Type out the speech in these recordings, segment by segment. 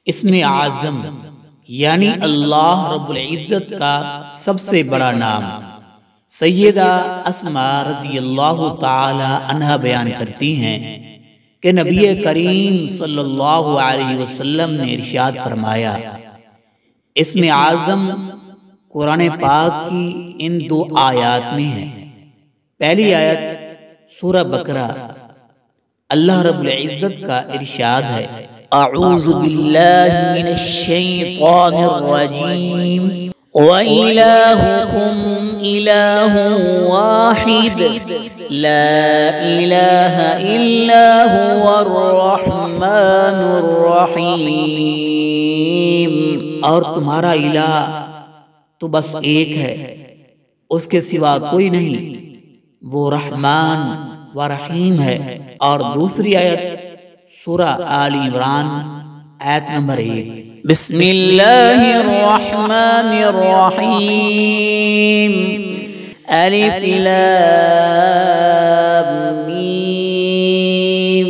اسم اعظم یعنی اللہ رب العزت کا سب سے بڑا نام۔ سیدہ اسماء رضی اللہ تعالی عنہا بیان کرتی ہیں کہ نبی کریم صلی اللہ علیہ وسلم نے ارشاد فرمایا، اسم اعظم قرآن پاک کی ان دو آیات میں ہے۔ پہلی آیت سورہ بقرہ، اللہ رب العزت کا ارشاد ہے، اعوذ باللہ من الشیطان الرجیم وَإِلَٰهُكُمْ إِلَٰهٌ وَاحِدٌ لَا إِلَٰهَ إِلَّا هُوَ الرَّحْمَٰنُ الرَّحِيمُ۔ اور تمہارا الہ تو بس ایک ہے، اس کے سوا کوئی نہیں، وہ رحمان و رحیم ہے۔ اور دوسری آیت سورہ آل عمران آیت نمبر 1، بسم اللہ الرحمن الرحیم، الف لام میم،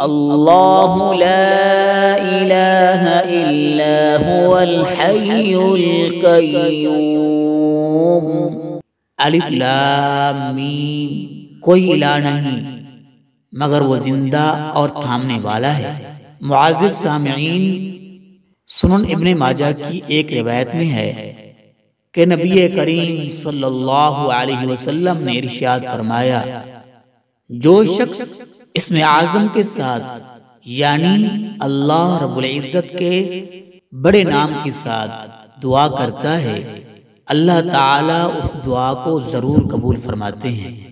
اللہ لا الہ الا هو الحی القیوم۔ الف لام میم، کوئی الہ نہیں مگر وہ زندہ اور تھامنے والا ہے۔ معزز سامعین، سنن ابن ماجہ کی ایک روایت میں ہے کہ نبی کریم صلی اللہ علیہ وسلم نے ارشاد فرمایا، جو شخص اسم اعظم کے ساتھ یعنی اللہ رب العزت کے بڑے نام کے ساتھ دعا کرتا ہے، اللہ تعالیٰ اس دعا کو ضرور قبول فرماتے ہیں۔